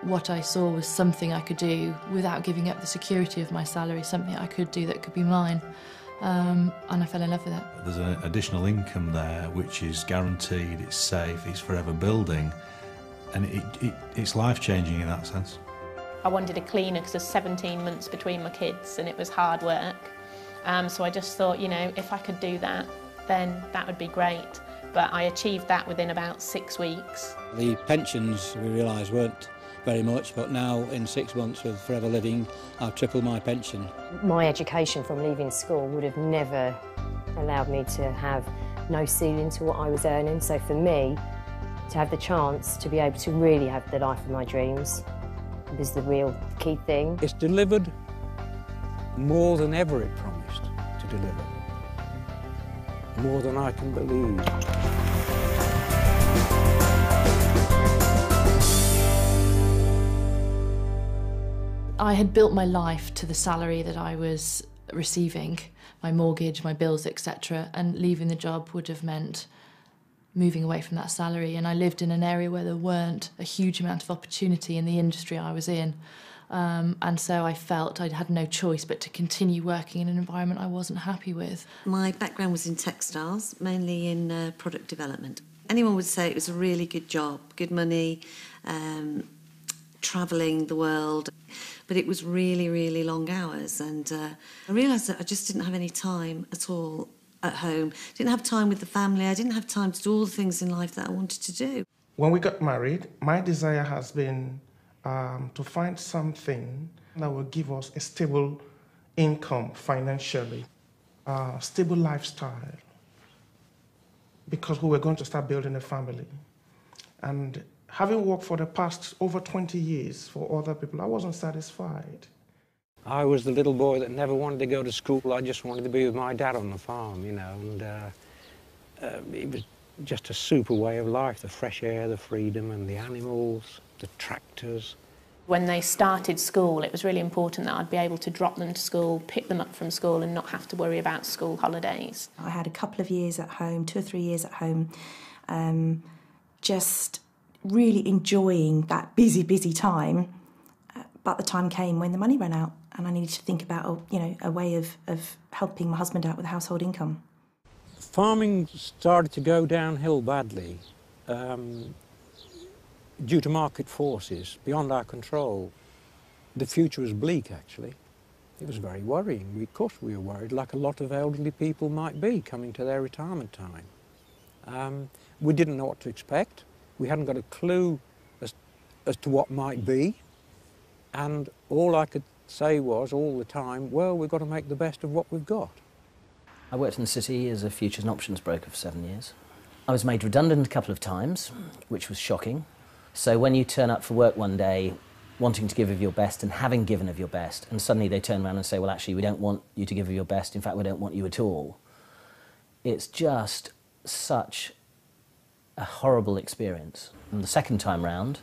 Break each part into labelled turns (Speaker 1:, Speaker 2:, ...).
Speaker 1: what I saw was something I could do without giving up the security of my salary, something I could do that could be mine. And I fell in love with it.
Speaker 2: There's an additional income there which is guaranteed, it's safe, it's forever building, and it's life-changing in that sense.
Speaker 3: I wanted a cleaner because there's 17 months between my kids and it was hard work. So I just thought, you know, if I could do that, then that would be great. But I achieved that within about 6 weeks.
Speaker 4: The pensions, we realised, weren't very much, but now in 6 months with Forever Living, I've tripled my pension.
Speaker 5: My education from leaving school would have never allowed me to have no ceiling to what I was earning. So for me, to have the chance to be able to really have the life of my dreams was the real key thing.
Speaker 4: It's delivered more than ever it promised to deliver. More than I can believe.
Speaker 1: I had built my life to the salary that I was receiving, my mortgage, my bills, etc., and leaving the job would have meant moving away from that salary. And I lived in an area where there weren't a huge amount of opportunity in the industry I was in. And so I felt I'd had no choice but to continue working in an environment I wasn't happy with.
Speaker 6: My background was in textiles, mainly in product development. Anyone would say it was a really good job, good money, travelling the world, but it was really, really long hours. And I realised that I just didn't have any time at all at home. Didn't have time with the family. I didn't have time to do all the things in life that I wanted to do.
Speaker 7: When we got married, my desire has been to find something that will give us a stable income financially, stable lifestyle, because we were going to start building a family. And having worked for the past over 20 years for other people, I wasn't satisfied.
Speaker 4: I was the little boy that never wanted to go to school. I just wanted to be with my dad on the farm, you know, and it was just a super way of life, the fresh air, the freedom, and the animals, the tractors.
Speaker 3: When they started school, it was really important that I'd be able to drop them to school, pick them up from school and not have to worry about school holidays.
Speaker 8: I had a couple of years at home, 2 or 3 years at home, just really enjoying that busy, busy time. But the time came when the money ran out and I needed to think about, you know, a way of helping my husband out with household income.
Speaker 4: Farming started to go downhill badly due to market forces beyond our control. The future was bleak, actually. It was very worrying. Of course we were worried, like a lot of elderly people might be coming to their retirement time. We didn't know what to expect. We hadn't got a clue as to what might be. And all I could say was, all the time, well, we've got to make the best of what we've got.
Speaker 9: I worked in the city as a futures and options broker for 7 years. I was made redundant a couple of times, which was shocking. So when you turn up for work one day, wanting to give of your best and having given of your best, and suddenly they turn around and say, well, actually, we don't want you to give of your best, in fact, we don't want you at all. It's just such a horrible experience. And the second time round,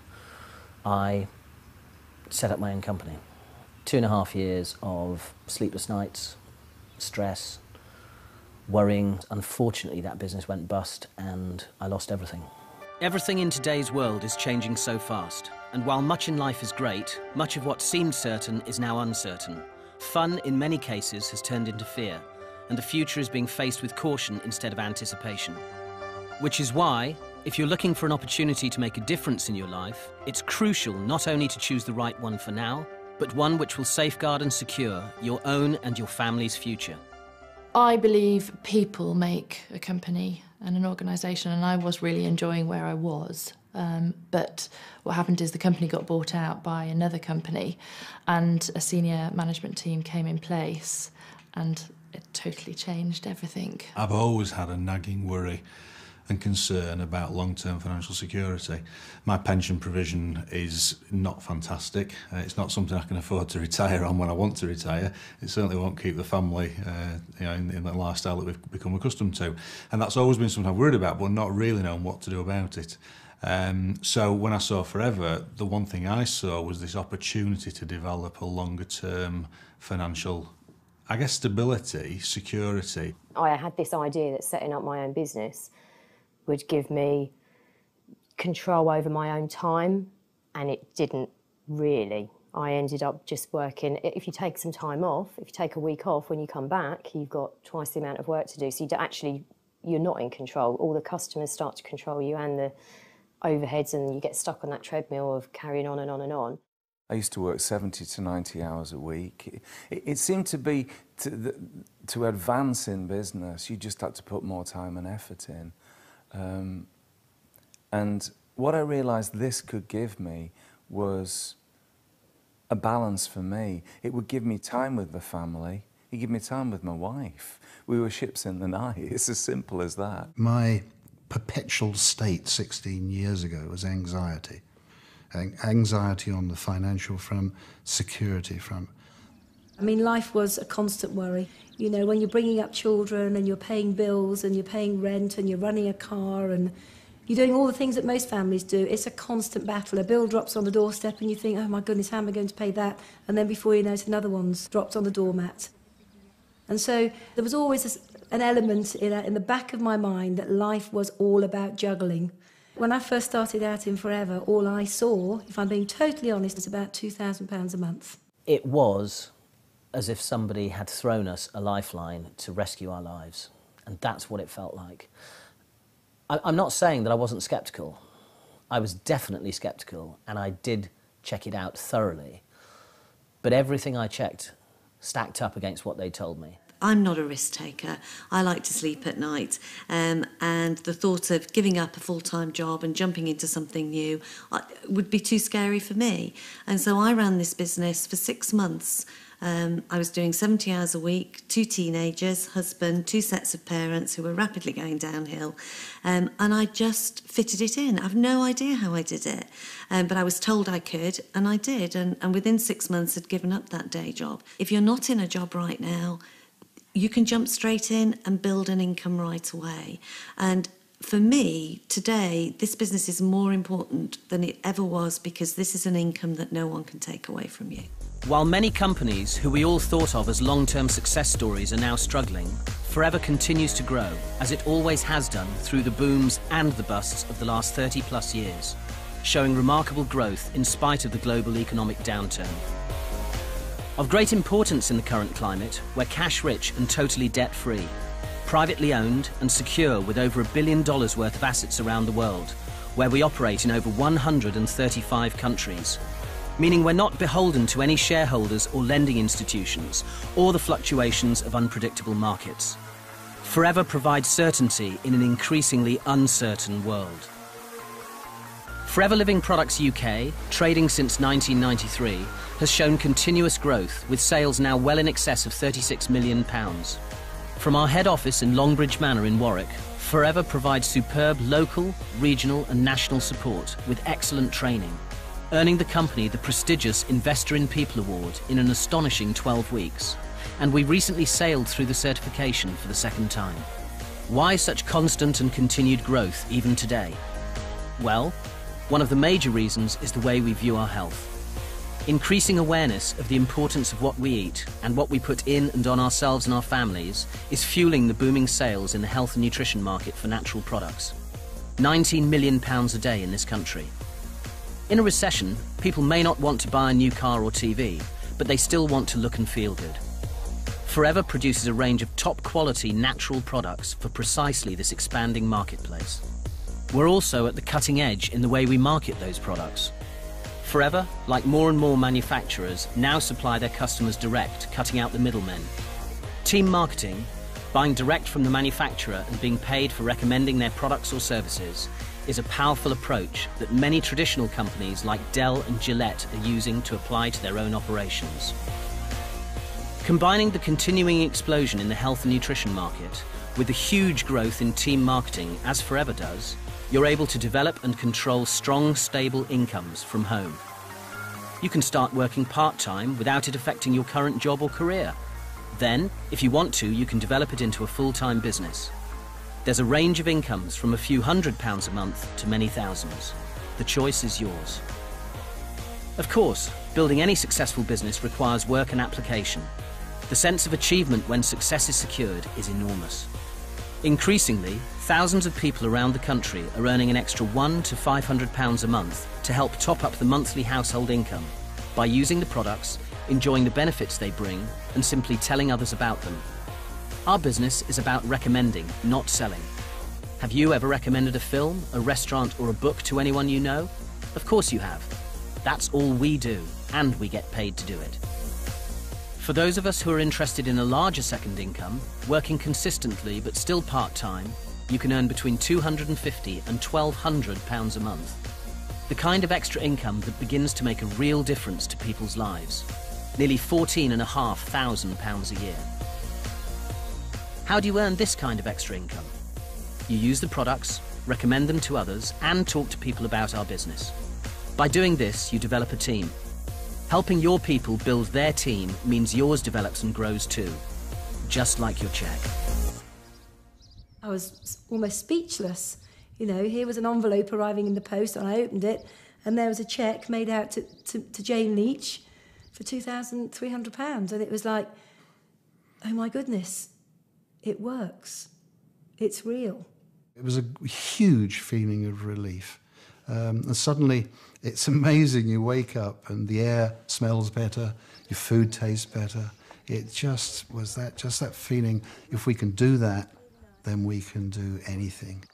Speaker 9: I set up my own company. 2.5 years of sleepless nights, stress, worrying. Unfortunately, that business went bust and I lost everything.
Speaker 10: Everything in today's world is changing so fast. And while much in life is great, much of what seemed certain is now uncertain. Fun, in many cases, has turned into fear, and the future is being faced with caution instead of anticipation. Which is why, if you're looking for an opportunity to make a difference in your life, it's crucial not only to choose the right one for now, but one which will safeguard and secure your own and your family's future.
Speaker 1: I believe people make a company and an organisation, and I was really enjoying where I was. But what happened is the company got bought out by another company and a senior management team came in place and it totally changed everything.
Speaker 2: I've always had a nagging worry and concern about long-term financial security. My pension provision is not fantastic. It's not something I can afford to retire on when I want to retire. It certainly won't keep the family in the lifestyle that we've become accustomed to. And that's always been something I've worried about, but not really known what to do about it. So when I saw Forever, the one thing I saw was this opportunity to develop a longer-term financial, I guess, stability, security.
Speaker 5: I had this idea that setting up my own business would give me control over my own time, and it didn't really. I ended up just working, if you take some time off, if you take a week off, when you come back, you've got twice the amount of work to do. So you're not in control. All the customers start to control you and the overheads, and you get stuck on that treadmill of carrying on and on and on.
Speaker 11: I used to work 70 to 90 hours a week. It seemed to be, to advance in business, you just had to put more time and effort in. And what I realised this could give me was a balance for me. It would give me time with the family. It gave me time with my wife. We were ships in the night. It's as simple as that.
Speaker 12: My perpetual state 16 years ago was anxiety. Anxiety on the financial front, security front.
Speaker 13: I mean, life was a constant worry. You know, when you're bringing up children and you're paying bills and you're paying rent and you're running a car and you're doing all the things that most families do, it's a constant battle. A bill drops on the doorstep and you think, oh my goodness, how am I going to pay that? And then before you know it, another one's dropped on the doormat. And so there was always an element in the back of my mind that life was all about juggling. When I first started out in Forever, all I saw, if I'm being totally honest, was about £2,000 a month.
Speaker 9: It was as if somebody had thrown us a lifeline to rescue our lives. And that's what it felt like. I'm not saying that I wasn't sceptical. I was definitely sceptical, and I did check it out thoroughly. But everything I checked stacked up against what they told me.
Speaker 6: I'm not a risk taker. I like to sleep at night, and the thought of giving up a full-time job and jumping into something new would be too scary for me. And so I ran this business for 6 months. I was doing 70 hours a week, 2 teenagers, husband, 2 sets of parents who were rapidly going downhill, and I just fitted it in. I've no idea how I did it, but I was told I could, and I did, and within 6 months had given up that day job. If you're not in a job right now, you can jump straight in and build an income right away. And for me, today, this business is more important than it ever was, because this is an income that no one can take away from you.
Speaker 10: While many companies who we all thought of as long-term success stories are now struggling, Forever continues to grow, as it always has done through the booms and the busts of the last 30-plus years, showing remarkable growth in spite of the global economic downturn. Of great importance in the current climate, we're cash-rich and totally debt-free, privately owned and secure with over $1 billion worth of assets around the world, where we operate in over 135 countries, meaning we're not beholden to any shareholders or lending institutions or the fluctuations of unpredictable markets. Forever provides certainty in an increasingly uncertain world. Forever Living Products UK, trading since 1993, has shown continuous growth, with sales now well in excess of £36 million. From our head office in Longbridge Manor in Warwick, Forever provides superb local, regional and national support with excellent training, earning the company the prestigious Investor in People Award in an astonishing 12 weeks. And we recently sailed through the certification for the 2nd time. Why such constant and continued growth even today? Well, one of the major reasons is the way we view our health. Increasing awareness of the importance of what we eat and what we put in and on ourselves and our families is fueling the booming sales in the health and nutrition market for natural products. £19 million a day in this country. In a recession, people may not want to buy a new car or TV, but they still want to look and feel good. Forever produces a range of top-quality natural products for precisely this expanding marketplace. We're also at the cutting edge in the way we market those products. Forever, like more and more manufacturers, now supply their customers direct, cutting out the middlemen. Team marketing, buying direct from the manufacturer and being paid for recommending their products or services, is a powerful approach that many traditional companies like Dell and Gillette are using to apply to their own operations. Combining the continuing explosion in the health and nutrition market with the huge growth in team marketing, as Forever does, you're able to develop and control strong, stable incomes from home. You can start working part-time without it affecting your current job or career. Then, if you want to, you can develop it into a full-time business. There's a range of incomes from a few £100s a month to many thousands. The choice is yours. Of course, building any successful business requires work and application. The sense of achievement when success is secured is enormous. Increasingly, Thousands of people around the country are earning an extra £100 to £500 a month to help top up the monthly household income by using the products, enjoying the benefits they bring, and simply telling others about them. Our business is about recommending, not selling. Have you ever recommended a film, a restaurant, or a book to anyone you know? Of course you have. That's all we do, and we get paid to do it. For those of us who are interested in a larger second income, working consistently but still part-time, you can earn between £250 and £1,200 a month. The kind of extra income that begins to make a real difference to people's lives. Nearly £14,500 a year. How do you earn this kind of extra income? You use the products, recommend them to others, and talk to people about our business. By doing this, you develop a team. Helping your people build their team means yours develops and grows too, just like your cheque.
Speaker 13: I was almost speechless. You know, here was an envelope arriving in the post, and I opened it, and there was a cheque made out to Jane Leach for £2,300, and it was like, oh my goodness, it works. It's real.
Speaker 12: It was a huge feeling of relief. And suddenly, it's amazing. You wake up and the air smells better, your food tastes better. It just was that feeling, if we can do that, then we can do anything.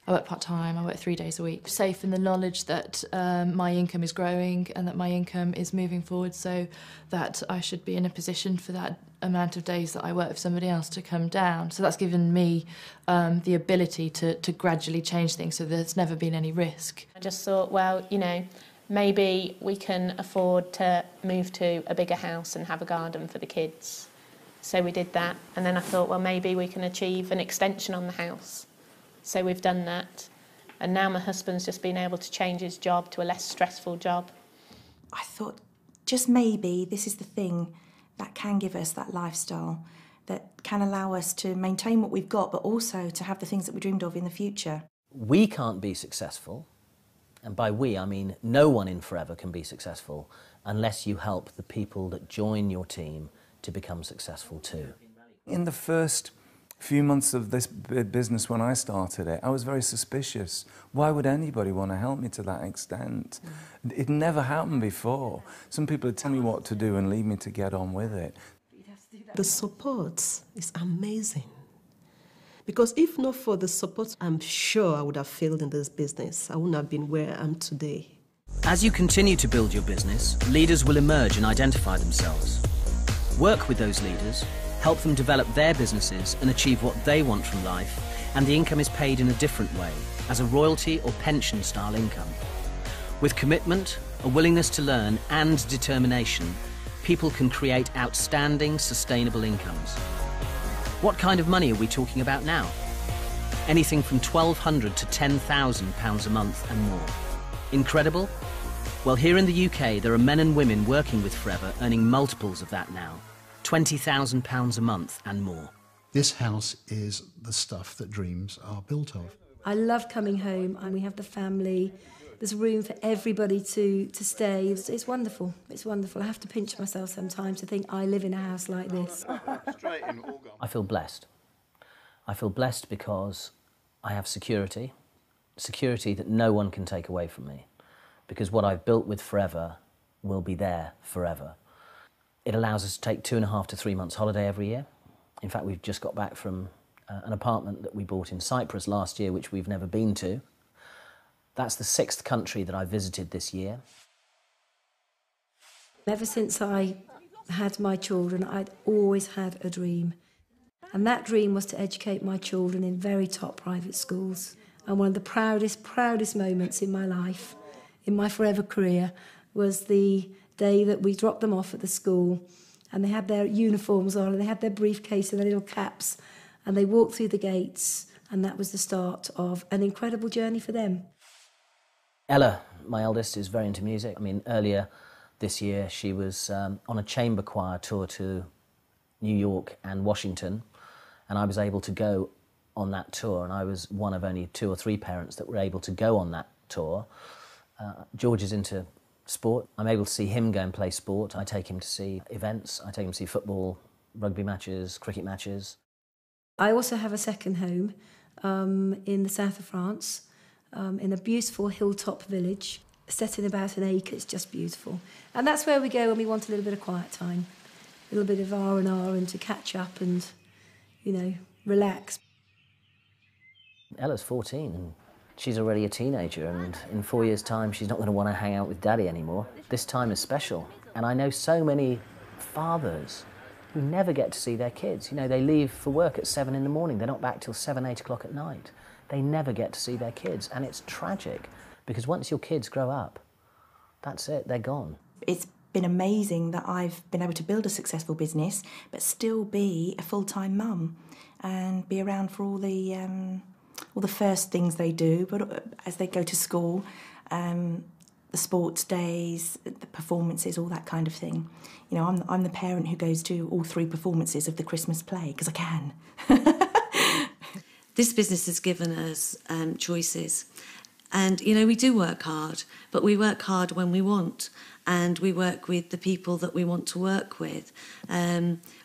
Speaker 1: I work part-time, I work 3 days a week. Safe in the knowledge that my income is growing and that my income is moving forward, so that I should be in a position for that amount of days that I work with somebody else to come down. So that's given me the ability to gradually change things, so there's never been any risk.
Speaker 3: I just thought, well, you know, maybe we can afford to move to a bigger house and have a garden for the kids. So we did that, and then I thought, well, maybe we can achieve an extension on the house. So we've done that, and now my husband's just been able to change his job to a less stressful job.
Speaker 8: I thought, just maybe this is the thing that can give us that lifestyle, that can allow us to maintain what we've got, but also to have the things that we dreamed of in the future.
Speaker 9: We can't be successful, and by we I mean no one in Forever can be successful unless you help the people that join your team to become successful too.
Speaker 11: In the first few months of this business when I started it, I was very suspicious. Why would anybody want to help me to that extent? It never happened before. Some people would tell me what to do and leave me to get on with it.
Speaker 14: The support is amazing. Because if not for the support, I'm sure I would have failed in this business. I wouldn't have been where I am today.
Speaker 10: As you continue to build your business, leaders will emerge and identify themselves. Work with those leaders, help them develop their businesses and achieve what they want from life, and the income is paid in a different way, as a royalty or pension style income. With commitment, a willingness to learn and determination, people can create outstanding, sustainable incomes. What kind of money are we talking about now? Anything from £1,200 to £10,000 a month and more. Incredible? Well, here in the UK, there are men and women working with Forever earning multiples of that now. £20,000 a month and more.
Speaker 12: This house is the stuff that dreams are built of.
Speaker 13: I love coming home, and we have the family. There's room for everybody to stay. It's wonderful. It's wonderful. I have to pinch myself sometimes to think I live in a house like this.
Speaker 9: I feel blessed. I feel blessed because I have security that no one can take away from me, because what I've built with Forever will be there forever. It allows us to take 2.5 to 3 months holiday every year. In fact, we've just got back from an apartment that we bought in Cyprus last year, which we've never been to. That's the 6th country that I visited this year.
Speaker 13: Ever since I had my children, I'd always had a dream. And that dream was to educate my children in very top private schools. And one of the proudest moments in my life, in my Forever career, was the day that we dropped them off at the school, and they had their uniforms on, and they had their briefcase and their little caps, and they walked through the gates, and that was the start of an incredible journey for them.
Speaker 9: Ella, my eldest, is very into music. I mean, earlier this year she was on a chamber choir tour to New York and Washington, and I was able to go on that tour, and I was one of only 2 or 3 parents that were able to go on that tour. George is into sport. I'm able to see him go and play sport. I take him to see events. I take him to see football, rugby matches, cricket matches.
Speaker 13: I also have a second home. in the south of France, in a beautiful hilltop village, set in about an acre. It's just beautiful. And that's where we go when we want a little bit of quiet time, a little bit of R&R and to catch up and, you know, relax.
Speaker 9: Ella's 14 and she's already a teenager, and in 4 years' time she's not going to want to hang out with Daddy anymore. This time is special, and I know so many fathers who never get to see their kids. You know, they leave for work at 7 in the morning, they're not back till 7, 8 o'clock at night. They never get to see their kids, and it's tragic, because once your kids grow up, that's it, they're gone.
Speaker 8: It's been amazing that I've been able to build a successful business but still be a full-time mum and be around for all the first things they do, but as they go to school, the sports days, the performances, all that kind of thing. You know, I'm the parent who goes to all 3 performances of the Christmas play, because I can.
Speaker 6: This business has given us choices. And, you know, we do work hard, but we work hard when we want, and we work with the people that we want to work with.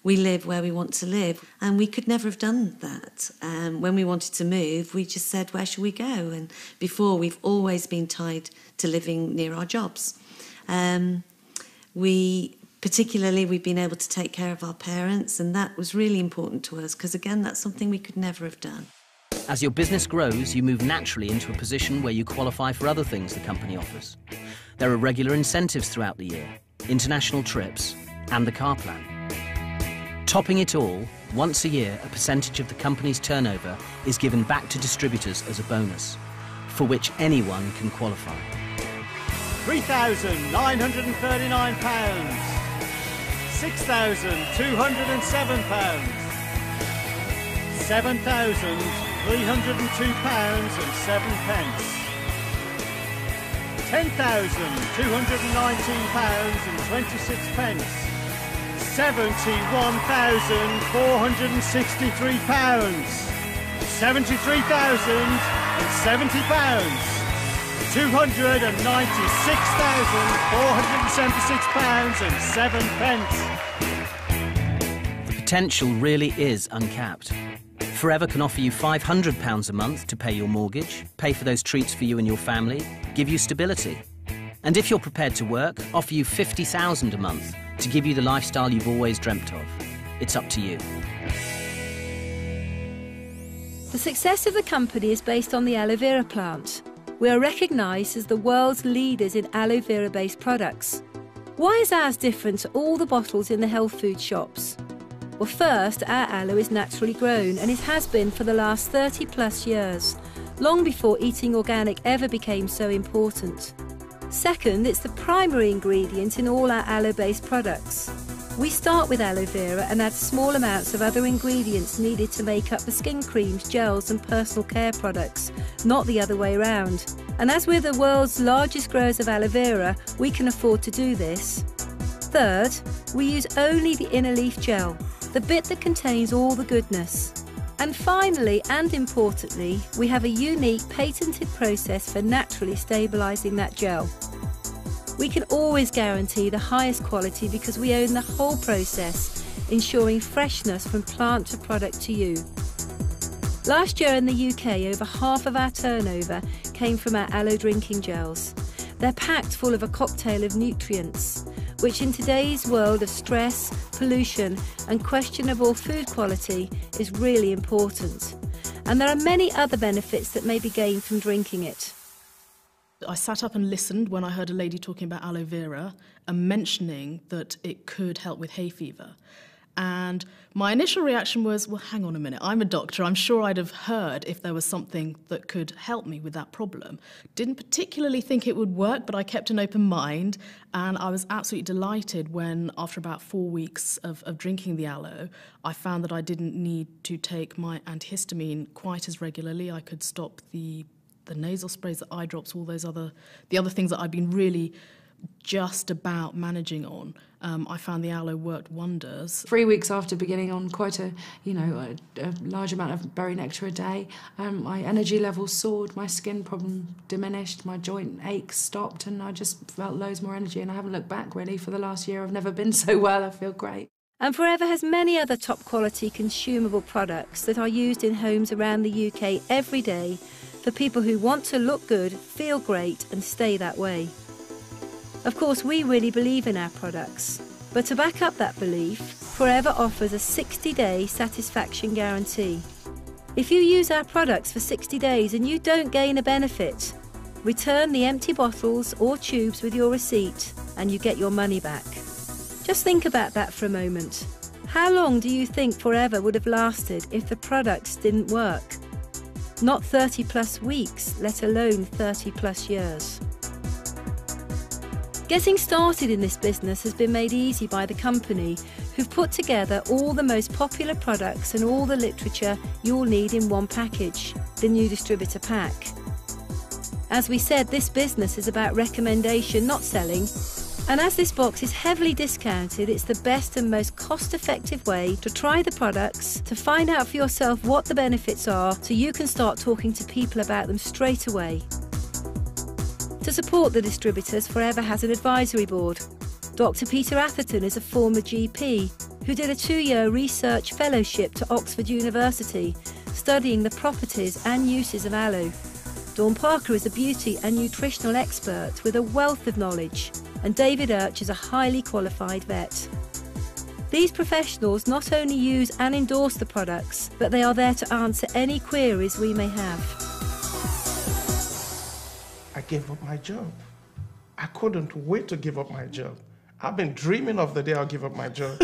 Speaker 6: We live where we want to live, and we could never have done that. When we wanted to move, we just said, where should we go? And before, we've always been tied to living near our jobs. Particularly, we've been able to take care of our parents, and that was really important to us, because, again, that's something we could never have done.
Speaker 10: As your business grows, you move naturally into a position where you qualify for other things the company offers. There are regular incentives throughout the year, international trips, and the car plan. Topping it all, once a year, a percentage of the company's turnover is given back to distributors as a bonus, for which anyone can qualify.
Speaker 15: £3,939, £6,207, £7,302.07, £10,219.26, £71,463, £73,070, £296,476.07.
Speaker 10: The potential really is uncapped. Forever can offer you £500 a month to pay your mortgage, pay for those treats for you and your family, give you stability. And if you're prepared to work, offer you £50,000 a month to give you the lifestyle you've always dreamt of. It's up to you.
Speaker 13: The success of the company is based on the aloe vera plant. We are recognised as the world's leaders in aloe vera-based products. Why is ours different to all the bottles in the health food shops? Well, first, our aloe is naturally grown, and it has been for the last 30 plus years, long before eating organic ever became so important. Second, it's the primary ingredient in all our aloe-based products. We start with aloe vera and add small amounts of other ingredients needed to make up the skin creams, gels and personal care products, not the other way around. And as we're the world's largest growers of aloe vera, we can afford to do this. Third, we use only the inner leaf gel, the bit that contains all the goodness. And finally, and importantly, we have a unique patented process for naturally stabilising that gel. We can always guarantee the highest quality because we own the whole process, ensuring freshness from plant to product to you. Last year in the UK, over half of our turnover came from our aloe drinking gels. They're packed full of a cocktail of nutrients, which in today's world of stress, pollution and questionable food quality is really important. And there are many other benefits that may be gained from drinking it.
Speaker 16: I sat up and listened when I heard a lady talking about aloe vera and mentioning that it could help with hay fever. And my initial reaction was, well, hang on a minute, I'm a doctor, I'm sure I'd have heard if there was something that could help me with that problem. Didn't particularly think it would work, but I kept an open mind, and I was absolutely delighted when, after about 4 weeks of drinking the aloe, I found that I didn't need to take my antihistamine quite as regularly. I could stop the nasal sprays, the eye drops, all those other things that I'd been really just about managing on. I found the aloe worked wonders.
Speaker 17: 3 weeks after beginning on quite a large amount of berry nectar a day, my energy levels soared, my skin problem diminished, my joint aches stopped, and I just felt loads more energy, and I haven't looked back really for the last year. I've never been so well. I feel great.
Speaker 18: And Forever has many other top quality consumable products that are used in homes around the UK every day for people who want to look good, feel great and stay that way. Of course, we really believe in our products, but to back up that belief, Forever offers a 60-day satisfaction guarantee. If you use our products for 60 days and you don't gain a benefit, return the empty bottles or tubes with your receipt and you get your money back. Just think about that for a moment. How long do you think Forever would have lasted if the products didn't work? Not 30 plus weeks, let alone 30 plus years. Getting started in this business has been made easy by the company, who've put together all the most popular products and all the literature you'll need in one package, the new distributor pack. As we said, this business is about recommendation, not selling. And as this box is heavily discounted, it's the best and most cost-effective way to try the products, to find out for yourself what the benefits are, so you can start talking to people about them straight away. To support the distributors, Forever has an advisory board. Dr. Peter Atherton is a former GP who did a 2-year research fellowship to Oxford University, studying the properties and uses of aloe. Dawn Parker is a beauty and nutritional expert with a wealth of knowledge, and David Urch is a highly qualified vet. These professionals not only use and endorse the products, but they are there to answer any queries we may have.
Speaker 7: I gave up my job. I couldn't wait to give up my job. I've been dreaming of the day I'll give up my job.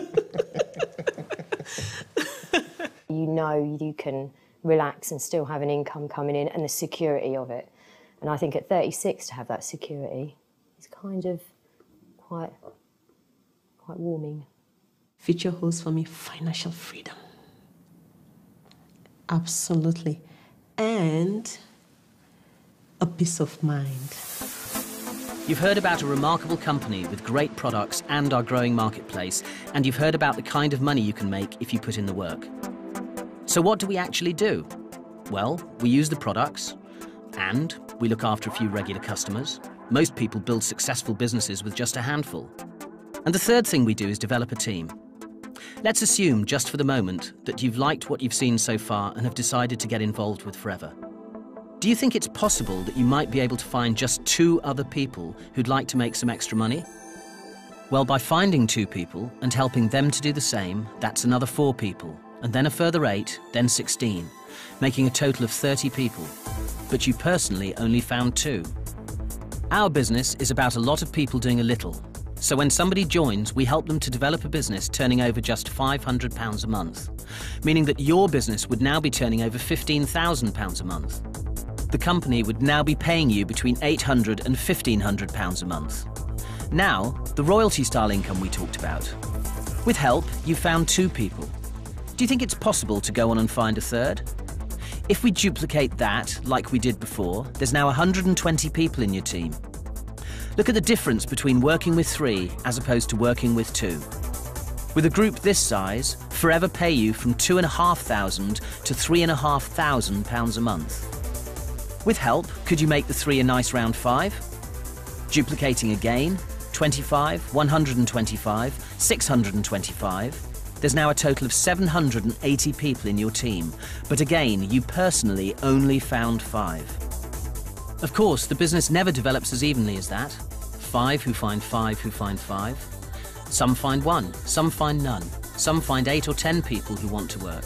Speaker 5: You know you can relax and still have an income coming in and the security of it. And I think at 36 to have that security is kind of quite warming.
Speaker 14: Future holds for me financial freedom. Absolutely. And a peace of mind.
Speaker 10: You've heard about a remarkable company with great products and our growing marketplace, and you've heard about the kind of money you can make if you put in the work. So what do we actually do? Well, we use the products, and we look after a few regular customers. Most people build successful businesses with just a handful. And the third thing we do is develop a team. Let's assume, just for the moment, that you've liked what you've seen so far and have decided to get involved with Forever. Do you think it's possible that you might be able to find just 2 other people who'd like to make some extra money? Well, by finding 2 people and helping them to do the same, that's another 4 people, and then a further 8, then 16, making a total of 30 people. But you personally only found 2. Our business is about a lot of people doing a little. So when somebody joins, we help them to develop a business turning over just £500 a month, meaning that your business would now be turning over £15,000 a month. The company would now be paying you between £800 and £1,500 a month. Now, the royalty-style income we talked about. With help, you found 2 people. Do you think it's possible to go on and find a third? If we duplicate that, like we did before, there's now 120 people in your team. Look at the difference between working with 3 as opposed to working with 2. With a group this size, Forever pay you from £2,500 to £3,500 a month. With help, could you make the 3 a nice round 5? Duplicating again, 25, 125, 625. There's now a total of 780 people in your team, but again, you personally only found 5. Of course, the business never develops as evenly as that. 5 who find 5 who find 5. Some find 1, some find none. Some find 8 or 10 people who want to work.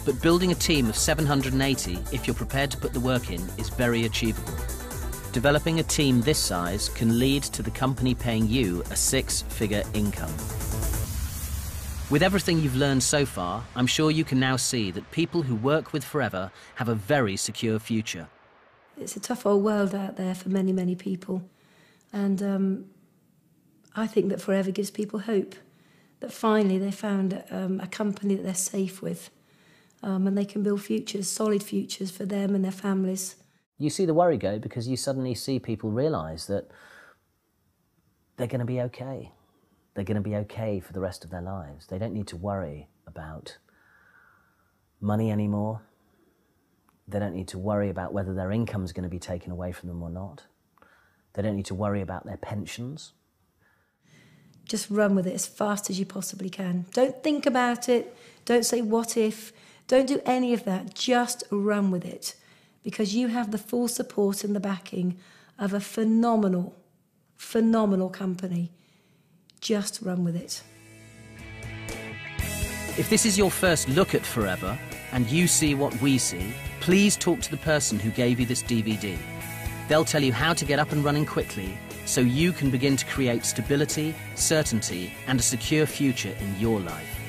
Speaker 10: But building a team of 780, if you're prepared to put the work in, is very achievable. Developing a team this size can lead to the company paying you a 6-figure income. With everything you've learned so far, I'm sure you can now see that people who work with Forever have a very secure future.
Speaker 13: It's a tough old world out there for many, many people. And I think that Forever gives people hope, that finally they found a company that they're safe with. And they can build futures, solid futures for them and their families.
Speaker 9: You see the worry go because you suddenly see people realise that they're going to be okay. They're going to be okay for the rest of their lives. They don't need to worry about money anymore. They don't need to worry about whether their income's going to be taken away from them or not. They don't need to worry about their pensions.
Speaker 13: Just run with it as fast as you possibly can. Don't think about it. Don't say what if. Don't do any of that. Just run with it, because you have the full support and the backing of a phenomenal, phenomenal company. Just run with it.
Speaker 10: If this is your first look at Forever and you see what we see, please talk to the person who gave you this DVD. They'll tell you how to get up and running quickly so you can begin to create stability, certainty, and a secure future in your life.